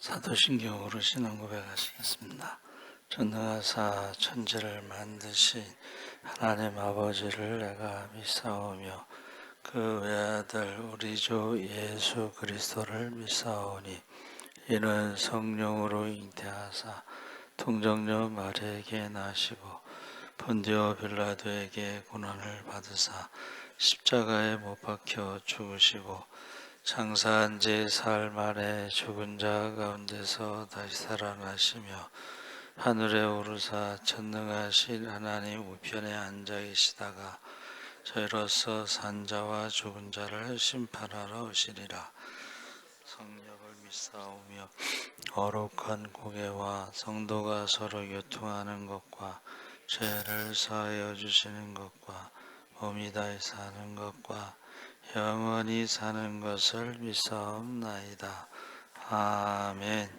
사도신경으로 신앙 고백하시겠습니다. 전능하사 천지를 만드신 하나님 아버지를 내가 믿사오며 그 외아들 우리 주 예수 그리스도를 믿사오니 이는 성령으로 잉태하사 통정녀 마리아에게 나시고 본디오 빌라도에게 고난을 받으사 십자가에 못 박혀 죽으시고 장사한 지 사흘 만에 죽은 자 가운데서 다시 살아나시며 하늘에 오르사 전능하신 하나님 우편에 앉아 계시다가 저희로서 산 자와 죽은 자를 심판하러 오시리라. 성령을 믿사오며 거룩한 공예와 성도가 서로 교통하는 것과 죄를 사하여 주시는 것과 몸이 다시 사는 것과 영원히 사는 것을 믿사옵나이다. 아멘.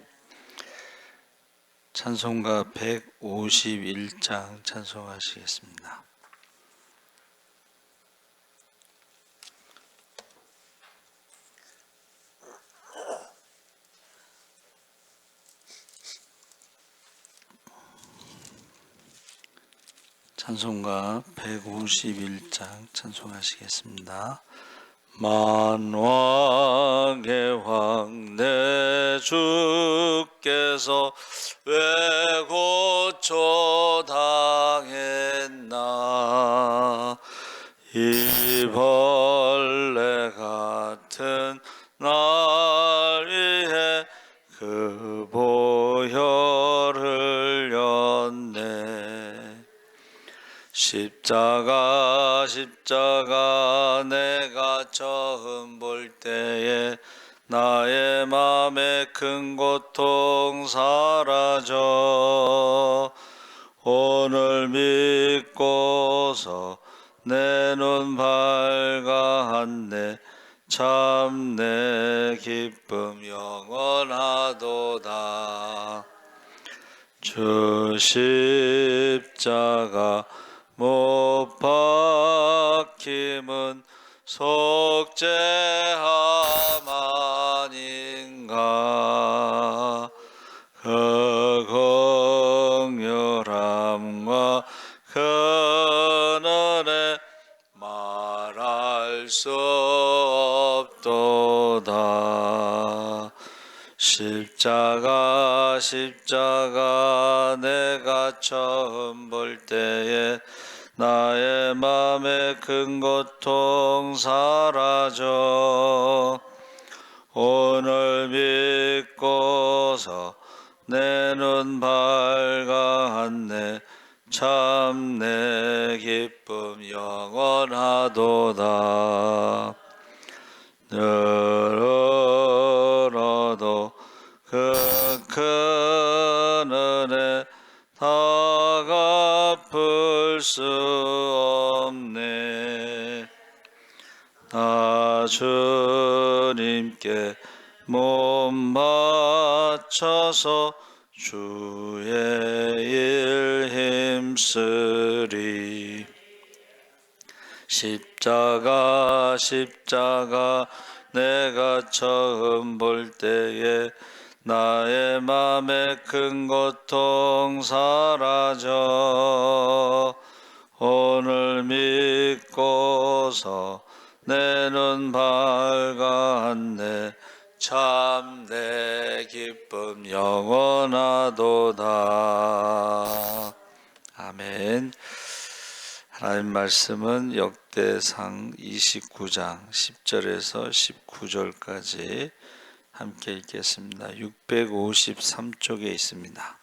찬송가 151장 찬송하시겠습니다. 찬송가 151장 찬송하시겠습니다. 만왕의 왕 내 주께서 왜 고초당했나 이 벌레 같은 날 위해 그 보혈을 흘렸네. 십자가 내가 처음 볼 때에 나의 맘에 큰 고통 사라져 오늘 믿고서 내 눈 밝아왔네. 참 내 기쁨 영원하도다. 주 십자가 못 박힘은 속죄함 아닌가. 그 긍휼함과 그 은혜 말할 수 없도다. 십자가 내가 처음 볼 때에 나의 맘에 큰 고통 사라져 오늘 믿고서 내 눈 밝아왔네. 참 내 기쁨 영원하도다. 늘 울어도 그 큰 은혜 다 갚을 수 없네. 나 주님께 몸 바쳐서 주의 일 힘쓰리. 십자가 내가 처음 볼 때에 나의 맘에 큰 고통 사라져 오늘 믿고서 내 눈 밝았네. 참 내 기쁨 영원하도다. 아멘. 하나님 말씀은 역대상 29장 10절에서 19절까지 함께 읽겠습니다. 653쪽에 있습니다.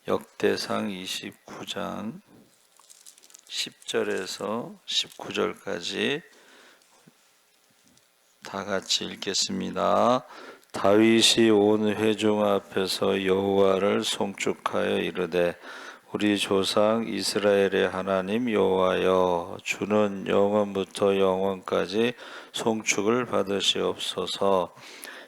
역대상 29장 10절에서 19절까지 다 같이 읽겠습니다. 다윗이 온 회중 앞에서 여호와를 송축하여 이르되 우리 조상 이스라엘의 하나님 여호와여, 주는 영원부터 영원까지 송축을 받으시옵소서.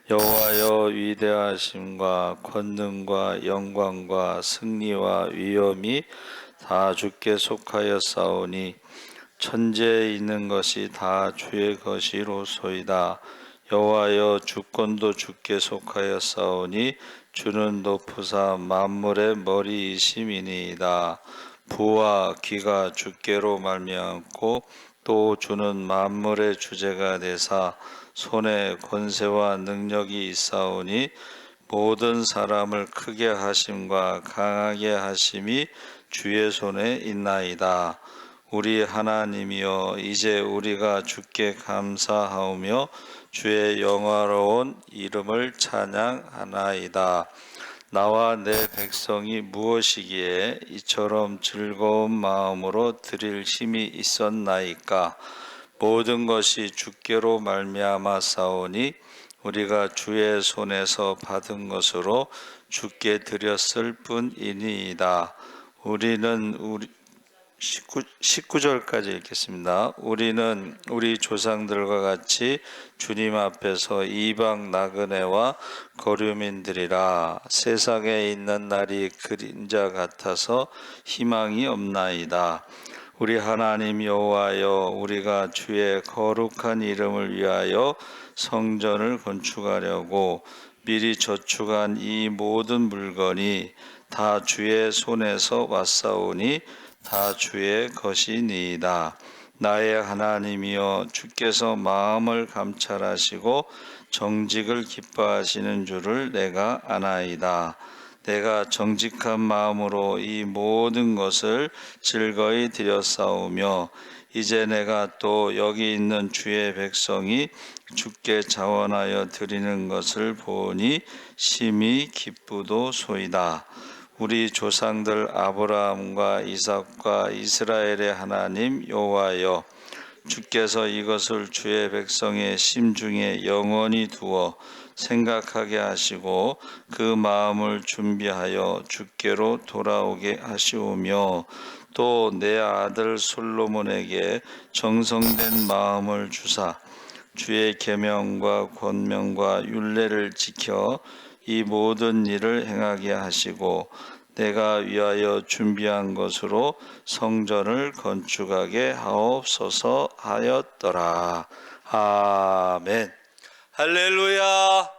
여호와여, 위대하심과 권능과 영광과 승리와 위엄이 다 주께 속하여 싸우니 천지에 있는 것이 다 주의 것이로소이다. 여호와여 주권도 주께 속하여 싸우니 주는 높으사 만물의 머리이심이니이다. 부와 귀가 주께로 말미암고 또 주는 만물의 주제가 되사 손에 권세와 능력이 있사오니 모든 사람을 크게 하심과 강하게 하심이 주의 손에 있나이다. 우리 하나님이여 이제 우리가 주께 감사하오며 주의 영화로운 이름을 찬양하나이다. 나와 내 백성이 무엇이기에 이처럼 즐거운 마음으로 드릴 힘이 있었나이까. 모든 것이 주께로 말미암아 싸우니 우리가 주의 손에서 받은 것으로 주께 드렸을 뿐이니이다. 우리는 19절까지 읽겠습니다. 우리는 우리 조상들과 같이 주님 앞에서 이방 나그네와 거류민들이라. 세상에 있는 날이 그림자 같아서 희망이 없나이다. 우리 하나님 여호와여 우리가 주의 거룩한 이름을 위하여 성전을 건축하려고 미리 저축한 이 모든 물건이 다 주의 손에서 왔사오니 다 주의 것이니이다. 나의 하나님이여 주께서 마음을 감찰하시고 정직을 기뻐하시는 줄을 내가 아나이다. 내가 정직한 마음으로 이 모든 것을 즐거이 드렸사오며 이제 내가 또 여기 있는 주의 백성이 주께 자원하여 드리는 것을 보니 심히 기쁘도소이다. 우리 조상들 아브라함과 이삭과 이스라엘의 하나님 여호와여 주께서 이것을 주의 백성의 심중에 영원히 두어 생각하게 하시고 그 마음을 준비하여 주께로 돌아오게 하시오며 또 내 아들 솔로몬에게 정성된 마음을 주사 주의 계명과 권명과 율례를 지켜 이 모든 일을 행하게 하시고 내가 위하여 준비한 것으로 성전을 건축하게 하옵소서 하였더라. 아멘. 할렐루야.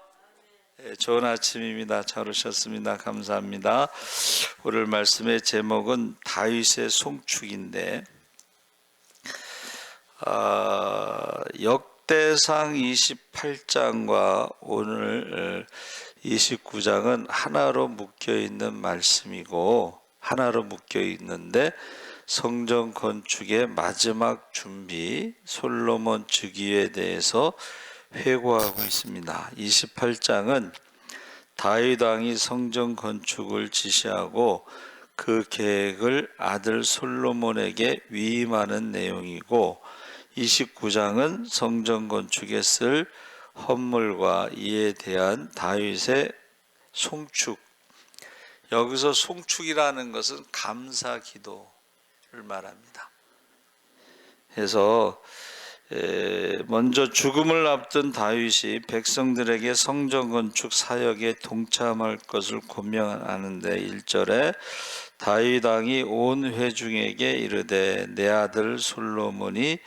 좋은 아침입니다. 잘 오셨습니다. 감사합니다. 오늘 말씀의 제목은 다윗의 송축인데 역대상 28장과 오늘 29장은 하나로 묶여 있는 말씀이고 하나로 묶여 있는데 성전 건축의 마지막 준비 솔로몬 즉위에 대해서 회고하고 있습니다. 28장은 다윗 왕이 성전 건축을 지시하고 그 계획을 아들 솔로몬에게 위임하는 내용이고 29장은 성전 건축에 쓸 헌물과 이에 대한 다윗의 송축. 여기서 송축이라는 것은 감사 기도를 말합니다. 그래서 먼저 죽음을 앞둔 다윗이 백성들에게 성전 건축 사역에 동참할 것을 권면하는데 1절에 다윗 왕이 온 회중에게 이르되 내 아들 솔로몬이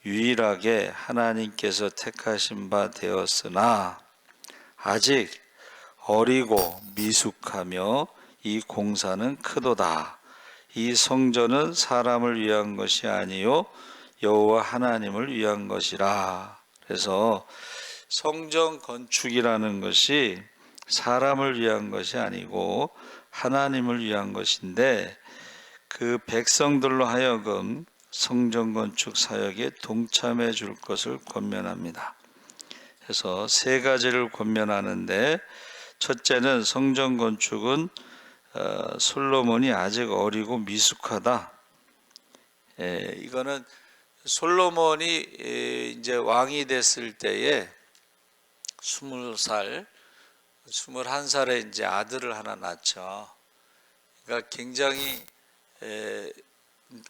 유일하게 하나님께서 택하신 바 되었으나 아직 어리고 미숙하며 이 공사는 크도다. 이 성전은 사람을 위한 것이 아니요 여호와 하나님을 위한 것이라. 그래서 성전 건축이라는 것이 사람을 위한 것이 아니고 하나님을 위한 것인데 그 백성들로 하여금 성전 건축 사역에 동참해 줄 것을 권면합니다. 그래서 세 가지를 권면하는데 첫째는 성전 건축은 솔로몬이 아직 어리고 미숙하다. 이거는 솔로몬이 이제 왕이 됐을 때에 20살, 21살에 이제 아들을 하나 낳죠. 그러니까 굉장히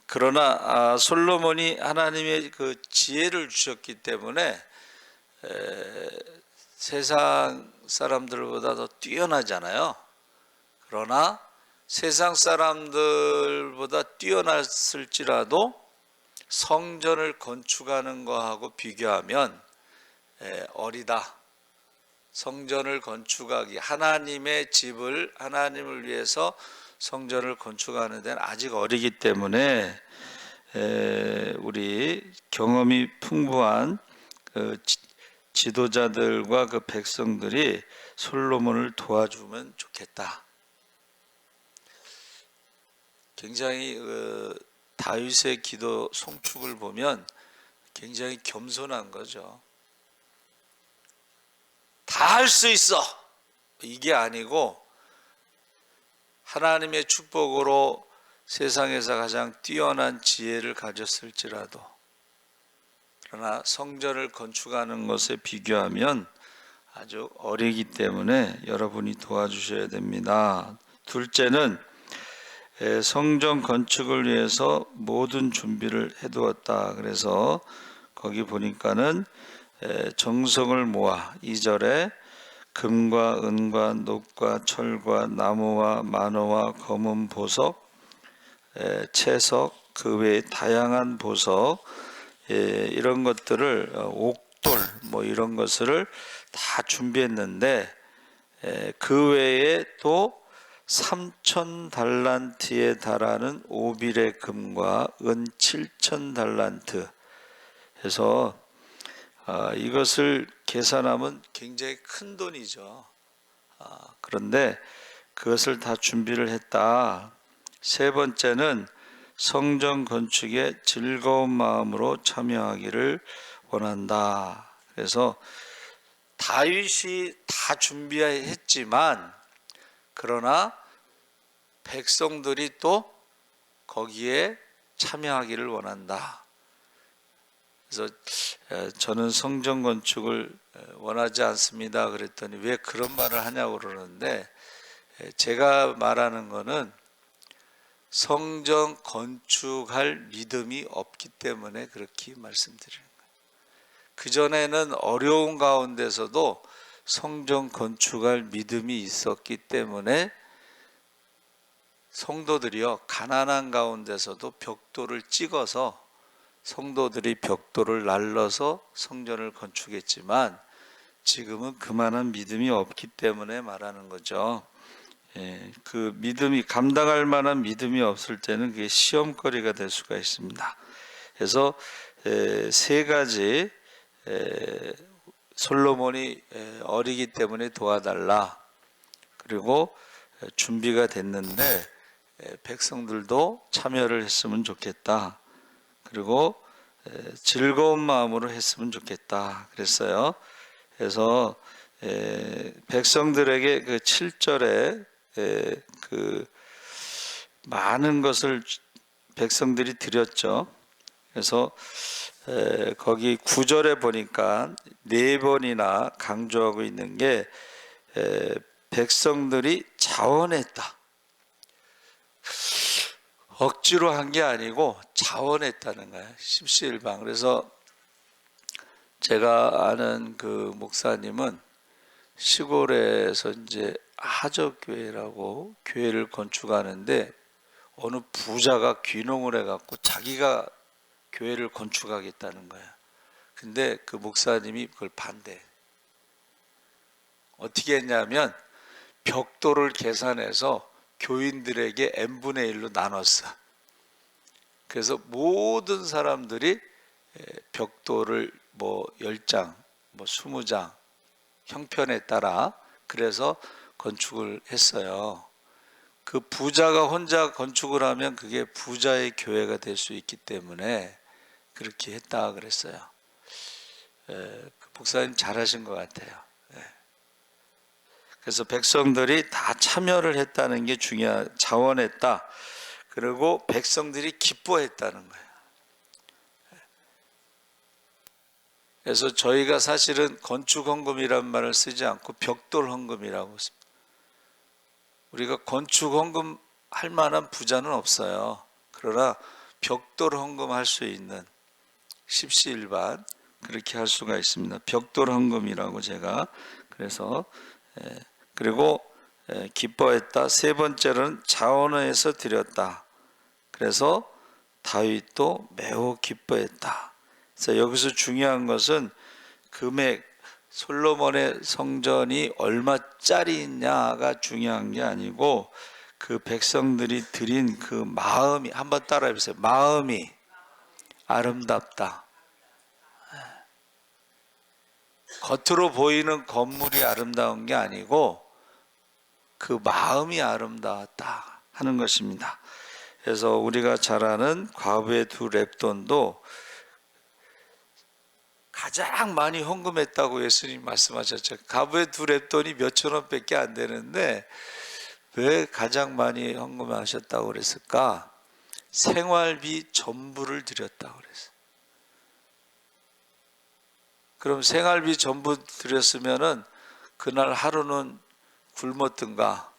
그러나 솔로몬이 하나님의 그 지혜를 주셨기 때문에 세상 사람들보다 더 뛰어나잖아요. 그러나 세상 사람들보다 뛰어났을지라도 성전을 건축하는 거하고 비교하면 어리다. 성전을 건축하기, 하나님의 집을, 하나님을 위해서 성전을 건축하는 데는 아직 어리기 때문에 우리 경험이 풍부한 그 지도자들과 그 백성들이 솔로몬을 도와주면 좋겠다. 굉장히 다윗의 기도 송축을 보면 굉장히 겸손한 거죠. 다 할 수 있어, 이게 아니고 하나님의 축복으로 세상에서 가장 뛰어난 지혜를 가졌을지라도, 그러나 성전을 건축하는 것에 비교하면 아주 어리기 때문에 여러분이 도와주셔야 됩니다. 둘째는 성전 건축을 위해서 모든 준비를 해두었다. 그래서 거기 보니까는 정성을 모아 2절에 금과 은과 녹과 철과 나무와 만호와 검은 보석, 채석, 그 외에 다양한 보석, 이런 것들을 옥돌 뭐 이런 것을 다 준비했는데, 그 외에 또 3,000달란트에 달하는 오빌의 금과 은 7,000달란트 해서 이것을 계산하면 굉장히 큰 돈이죠. 그런데 그것을 다 준비를 했다. 세 번째는 성전 건축에 즐거운 마음으로 참여하기를 원한다. 그래서 다윗이 다 준비했지만, 그러나 백성들이 또 거기에 참여하기를 원한다. 그래서 저는 성전 건축을 원하지 않습니다 그랬더니 왜 그런 말을 하냐고 그러는데, 제가 말하는 거는 성전 건축할 믿음이 없기 때문에 그렇게 말씀드리는 거예요. 그전에는 어려운 가운데서도 성전 건축할 믿음이 있었기 때문에 성도들이요, 가난한 가운데서도 벽돌을 찍어서 성도들이 벽돌을 날라서 성전을 건축했지만, 지금은 그만한 믿음이 없기 때문에 말하는 거죠. 그 믿음이, 감당할 만한 믿음이 없을 때는 그게 시험거리가 될 수가 있습니다. 그래서 세 가지, 솔로몬이 어리기 때문에 도와달라, 그리고 준비가 됐는데 백성들도 참여를 했으면 좋겠다, 그리고 즐거운 마음으로 했으면 좋겠다 그랬어요. 그래서 백성들에게 그 7절에 그 많은 것을 백성들이 드렸죠. 그래서 거기 9절에 보니까 4번이나 강조하고 있는 게 백성들이 자원했다. 억지로 한 게 아니고 자원했다는 거예요. 십시일방. 그래서 제가 아는 그 목사님은 시골에서 이제 하적교회라고 교회를 건축하는데, 어느 부자가 귀농을 해갖고 자기가 교회를 건축하겠다는 거예요. 근데 그 목사님이 그걸 반대. 어떻게 했냐면 벽돌을 계산해서 교인들에게 n분의 1로 나눴어. 그래서 모든 사람들이 벽돌을 뭐 10장, 뭐 20장 형편에 따라 그래서 건축을 했어요. 그 부자가 혼자 건축을 하면 그게 부자의 교회가 될 수 있기 때문에 그렇게 했다 그랬어요. 그 목사님 잘하신 것 같아요. 그래서 백성들이 다 참여를 했다는 게 자원했다. 그리고 백성들이 기뻐했다는 거예요. 그래서 저희가 사실은 건축 헌금이란 말을 쓰지 않고 벽돌 헌금이라고 씁니다. 우리가 건축 헌금 할 만한 부자는 없어요. 그러나 벽돌 헌금할 수 있는 십시일반 그렇게 할 수가 있습니다. 벽돌 헌금이라고 제가 그래서 그리고 기뻐했다. 세 번째로는 자원에서 드렸다. 그래서 다윗도 매우 기뻐했다. 그래서 여기서 중요한 것은 금액, 솔로몬의 성전이 얼마짜리냐가 중요한 게 아니고 그 백성들이 드린 그 마음이, 한번 따라해 보세요. 마음이 아름답다. 겉으로 보이는 건물이 아름다운 게 아니고 그 마음이 아름다웠다 하는 것입니다. 그래서 우리가 잘 아는 과부의 두 렙돈도 가장 많이 헌금했다고 예수님 말씀하셨죠. 과부의 두 렙돈이 몇천 원밖에 안 되는데 왜 가장 많이 헌금하셨다고 그랬을까? 생활비 전부를 드렸다고 그랬어요. 그럼 생활비 전부 드렸으면은 그날 하루는 굶었든가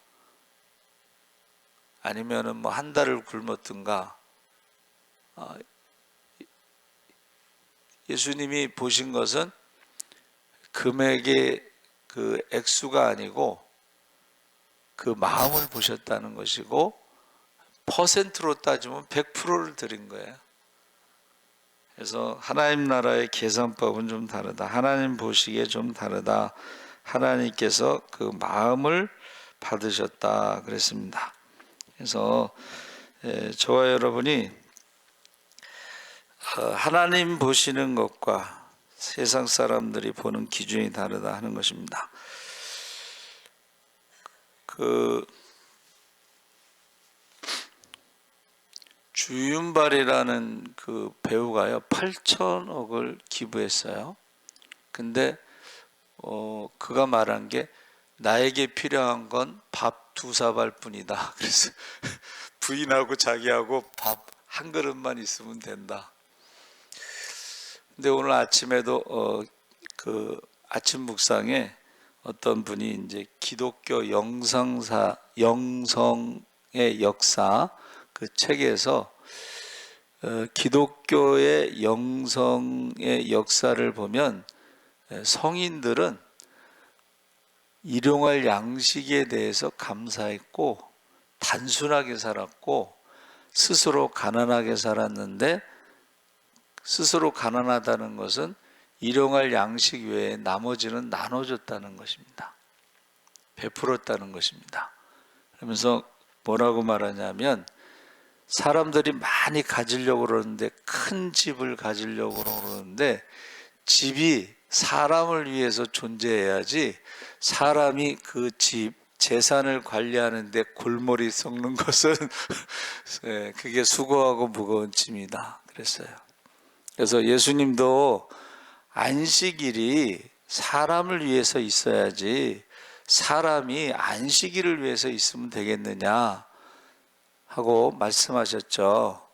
아니면은 뭐 한 달을 굶었든가. 예수님이 보신 것은 금액의 그 액수가 아니고 그 마음을 보셨다는 것이고, 퍼센트로 따지면 100%를 드린 거예요. 그래서 하나님 나라의 계산법은 좀 다르다. 하나님 보시기에 좀 다르다. 하나님께서 그 마음을 받으셨다 그랬습니다. 그래서 저와 여러분이 하나님 보시는 것과 세상 사람들이 보는 기준이 다르다 하는 것입니다. 그 주윤발이라는 그 배우가요 8천억을 기부했어요. 근데 그가 말한 게 나에게 필요한 건 밥 2사발 뿐이다. 그래서 부인하고 자기하고 밥 한 그릇만 있으면 된다. 근데 오늘 아침에도 그 아침 묵상에 어떤 분이 이제 기독교 영성의 역사 그 책에서 기독교의 영성의 역사를 보면 성인들은 일용할 양식에 대해서 감사했고 단순하게 살았고 스스로 가난하게 살았는데, 스스로 가난하다는 것은 일용할 양식 외에 나머지는 나눠줬다는 것입니다. 베풀었다는 것입니다. 그러면서 뭐라고 말하냐면, 사람들이 많이 가지려고 그러는데, 큰 집을 가지려고 그러는데 집이 사람을 위해서 존재해야지, 사람이 그 집 재산을 관리하는데 골머리 썩는 것은 그게 수고하고 무거운 짐이다 그랬어요. 그래서 예수님도 안식일이 사람을 위해서 있어야지 사람이 안식일을 위해서 있으면 되겠느냐 하고 말씀하셨죠.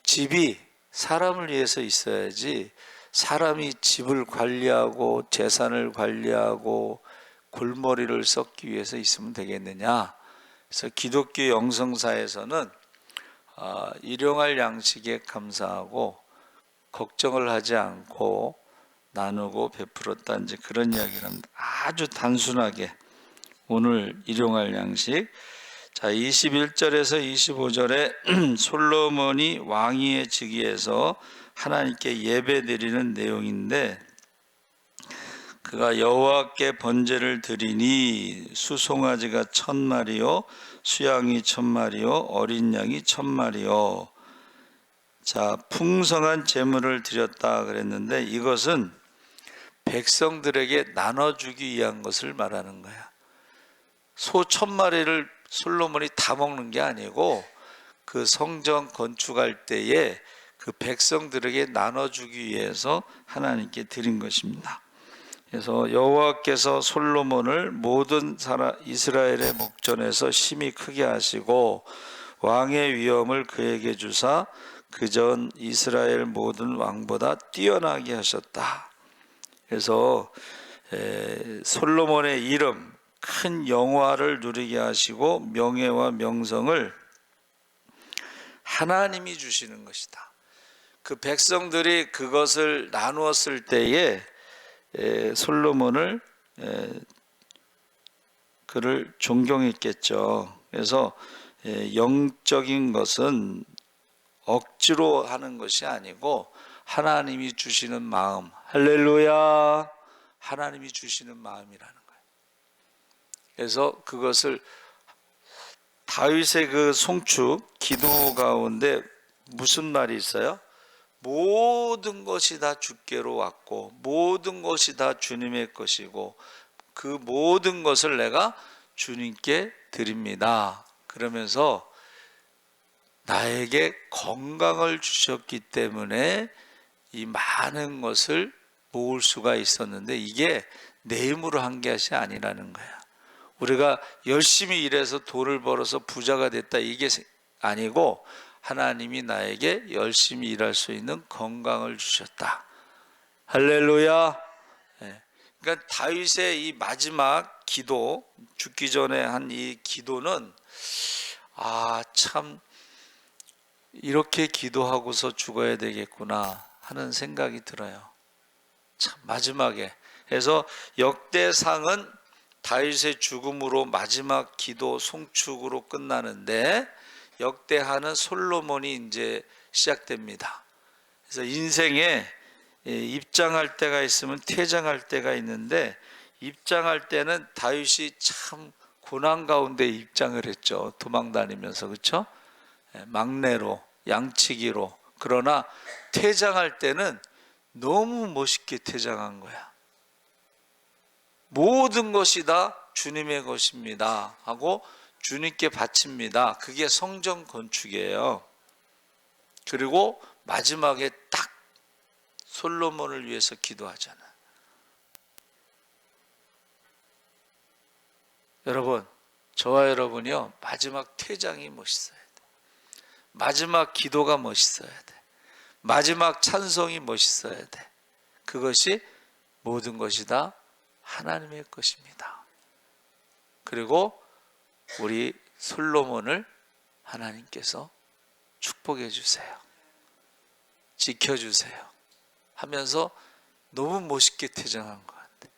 집이 사람을 위해서 있어야지 사람이 집을 관리하고 재산을 관리하고 골머리를 썩기 위해서 있으면 되겠느냐. 그래서 기독교 영성사에서는 일용할 양식에 감사하고 걱정을 하지 않고 나누고 베풀었다, 이제 그런 이야기는 아주 단순하게 오늘 일용할 양식. 자, 21절에서 25절에 솔로몬이 왕위에 즉위해서 하나님께 예배드리는 내용인데, 그가 여호와께 번제를 드리니 수송아지가 1000마리요 수양이 1000마리요 어린 양이 1000마리요. 자, 풍성한 제물을 드렸다 그랬는데, 이것은 백성들에게 나눠주기 위한 것을 말하는 거야. 소 1000마리를 솔로몬이 다 먹는 게 아니고 그 성전 건축할 때에 그 백성들에게 나눠주기 위해서 하나님께 드린 것입니다. 그래서 여호와께서 솔로몬을 모든 이스라엘의 목전에서 심히 크게 하시고 왕의 위엄을 그에게 주사 그전 이스라엘 모든 왕보다 뛰어나게 하셨다. 그래서 솔로몬의 이름, 큰 영화를 누리게 하시고 명예와 명성을 하나님이 주시는 것이다. 그 백성들이 그것을 나누었을 때에 솔로몬을 그를 존경했겠죠. 그래서 영적인 것은 억지로 하는 것이 아니고 하나님이 주시는 마음, 할렐루야, 하나님이 주시는 마음이라는 거예요. 그래서 그것을 다윗의 그 송축 기도 가운데 무슨 말이 있어요? 모든 것이 다 주께로 왔고 모든 것이 다 주님의 것이고 그 모든 것을 내가 주님께 드립니다. 그러면서 나에게 건강을 주셨기 때문에 이 많은 것을 모을 수가 있었는데 이게 내 힘으로 한 것이 아니라는 거야. 우리가 열심히 일해서 돈을 벌어서 부자가 됐다 이게 아니고 하나님이 나에게 열심히 일할 수 있는 건강을 주셨다. 할렐루야. 그러니까 다윗의 이 마지막 기도, 죽기 전에 한 이 기도는 참 이렇게 기도하고서 죽어야 되겠구나 하는 생각이 들어요. 참 마지막에. 그래서 역대상은 다윗의 죽음으로 마지막 기도 송축으로 끝나는데 역대하는 솔로몬이 이제 시작됩니다. 그래서 인생에 입장할 때가 있으면 퇴장할 때가 있는데 입장할 때는 다윗이 참 고난 가운데 입장을 했죠. 도망다니면서, 그렇죠? 막내로, 양치기로. 그러나 퇴장할 때는 너무 멋있게 퇴장한 거야. 모든 것이 다 주님의 것입니다 하고 주님께 바칩니다. 그게 성전 건축이에요. 그리고 마지막에 딱 솔로몬을 위해서 기도하잖아. 여러분, 저와 여러분이요, 마지막 퇴장이 멋있어야 돼. 마지막 기도가 멋있어야 돼. 마지막 찬송이 멋있어야 돼. 그것이 모든 것이 다 하나님의 것입니다. 그리고 우리 솔로몬을 하나님께서 축복해 주세요. 지켜주세요. 하면서 너무 멋있게 퇴장한 것 같아요.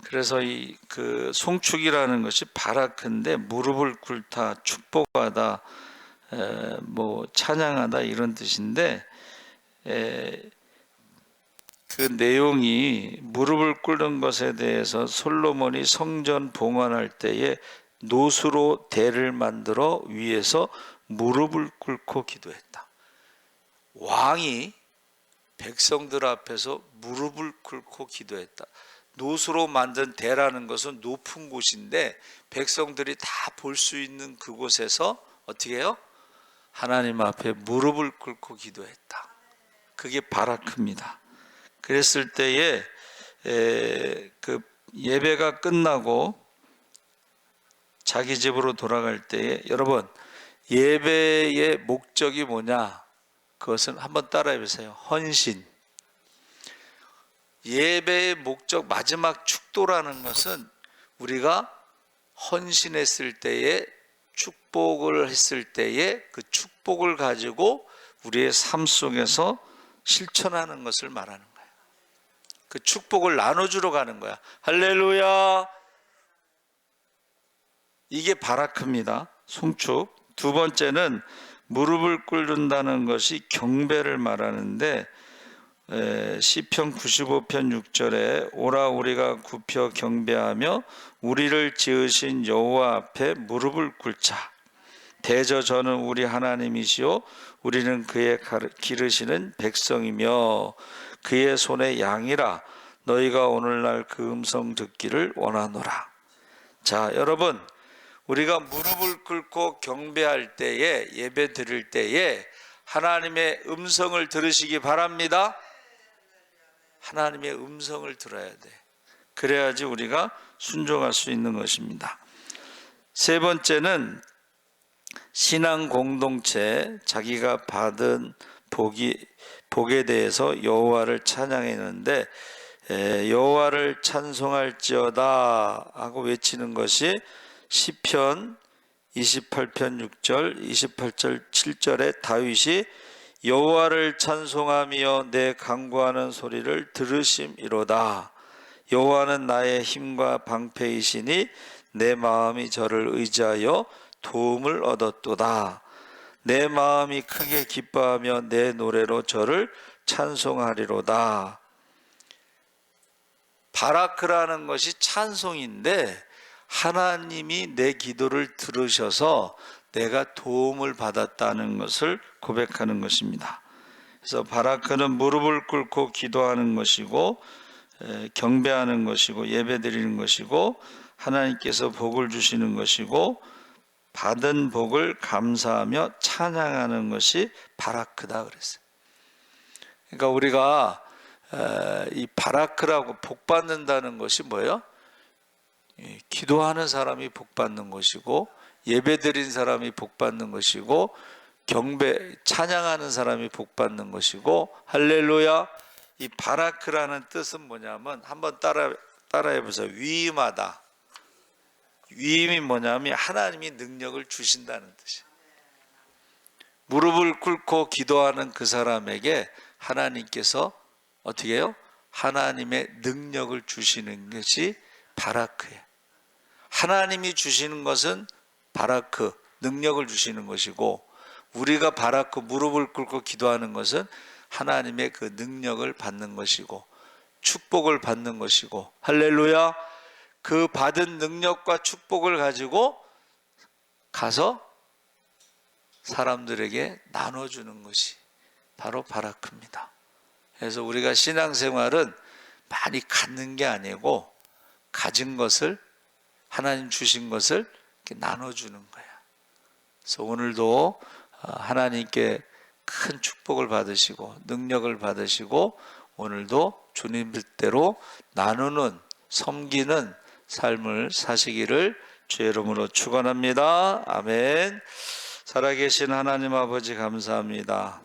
그래서 이 그 송축이라는 것이 바라크인데 무릎을 꿇다, 축복하다, 뭐 찬양하다 이런 뜻인데 그 내용이 무릎을 꿇는 것에 대해서 솔로몬이 성전 봉헌할 때에 노수로 대를 만들어 위에서 무릎을 꿇고 기도했다. 왕이 백성들 앞에서 무릎을 꿇고 기도했다. 노수로 만든 대라는 것은 높은 곳인데 백성들이 다 볼 수 있는 그곳에서 어떻게 해요? 하나님 앞에 무릎을 꿇고 기도했다. 그게 바라크입니다. 그랬을 때에 그 예배가 끝나고 자기 집으로 돌아갈 때에 여러분 예배의 목적이 뭐냐? 그것은 한번 따라해 보세요. 헌신. 예배의 목적 마지막 축도라는 것은 우리가 헌신했을 때에 축복을 했을 때에 그 축복을 가지고 우리의 삶 속에서 실천하는 것을 말하는 거예요. 그 축복을 나눠주러 가는 거야. 할렐루야. 이게 바라크입니다. 송축. 두 번째는 무릎을 꿇는다는 것이 경배를 말하는데 시편 95편 6절에 오라 우리가 굽혀 경배하며 우리를 지으신 여호와 앞에 무릎을 꿇자. 대저 저는 우리 하나님이시요 우리는 그의 기르시는 백성이며 그의 손의 양이라. 너희가 오늘날 그 음성 듣기를 원하노라. 자, 여러분, 우리가 무릎을 꿇고 경배할 때에, 예배 드릴 때에 하나님의 음성을 들으시기 바랍니다. 하나님의 음성을 들어야 돼. 그래야지 우리가 순종할 수 있는 것입니다. 세 번째는 신앙 공동체, 자기가 받은 복에 대해서 여호와를 찬양했는데 여호와를 찬송할지어다 하고 외치는 것이 시편 28편 6절, 28절 7절에 다윗이 여호와를 찬송하며 내 간구하는 소리를 들으심이로다. 여호와는 나의 힘과 방패이시니 내 마음이 저를 의지하여 도움을 얻었도다. 내 마음이 크게 기뻐하며 내 노래로 저를 찬송하리로다. 바라크라는 것이 찬송인데 하나님이 내 기도를 들으셔서 내가 도움을 받았다는 것을 고백하는 것입니다. 그래서 바라크는 무릎을 꿇고 기도하는 것이고 경배하는 것이고 예배드리는 것이고 하나님께서 복을 주시는 것이고 받은 복을 감사하며 찬양하는 것이 바라크다 그랬어요. 그러니까 우리가 이 바라크라고 복 받는다는 것이 뭐예요? 기도하는 사람이 복 받는 것이고 예배드린 사람이 복 받는 것이고 경배 찬양하는 사람이 복 받는 것이고 할렐루야. 이 바라크라는 뜻은 뭐냐면 한번 따라해 보세요. 위임하다. 위임이 뭐냐면 하나님이 능력을 주신다는 뜻이에요. 무릎을 꿇고 기도하는 그 사람에게 하나님께서 어떻게 해요? 하나님의 능력을 주시는 것이 바라크예요. 하나님이 주시는 것은 바라크, 능력을 주시는 것이고 우리가 바라크 무릎을 꿇고 기도하는 것은 하나님의 그 능력을 받는 것이고 축복을 받는 것이고 할렐루야. 그 받은 능력과 축복을 가지고 가서 사람들에게 나눠주는 것이 바로 바라크입니다. 그래서 우리가 신앙생활은 많이 갖는 게 아니고 가진 것을 하나님 주신 것을 이렇게 나눠주는 거야. 그래서 오늘도 하나님께 큰 축복을 받으시고 능력을 받으시고 오늘도 주님 뜻대로 나누는 섬기는 삶을 사시기를 주의 이름으로 축원합니다. 아멘. 살아계신 하나님 아버지 감사합니다.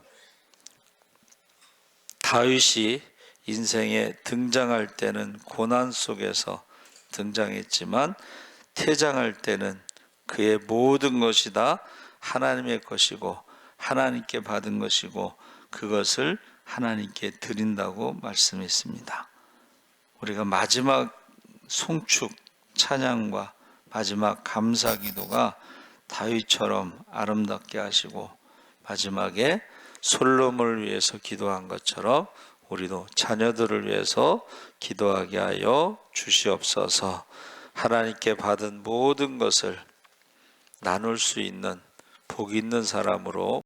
다윗이 인생에 등장할 때는 고난 속에서 등장했지만 퇴장할 때는 그의 모든 것이 다 하나님의 것이고 하나님께 받은 것이고 그것을 하나님께 드린다고 말씀했습니다. 우리가 마지막 송축 찬양과 마지막 감사 기도가 다윗처럼 아름답게 하시고 마지막에 솔로몬을 위해서 기도한 것처럼 우리도 자녀들을 위해서 기도하게 하여 주시옵소서. 하나님께 받은 모든 것을 나눌 수 있는 복 있는 사람으로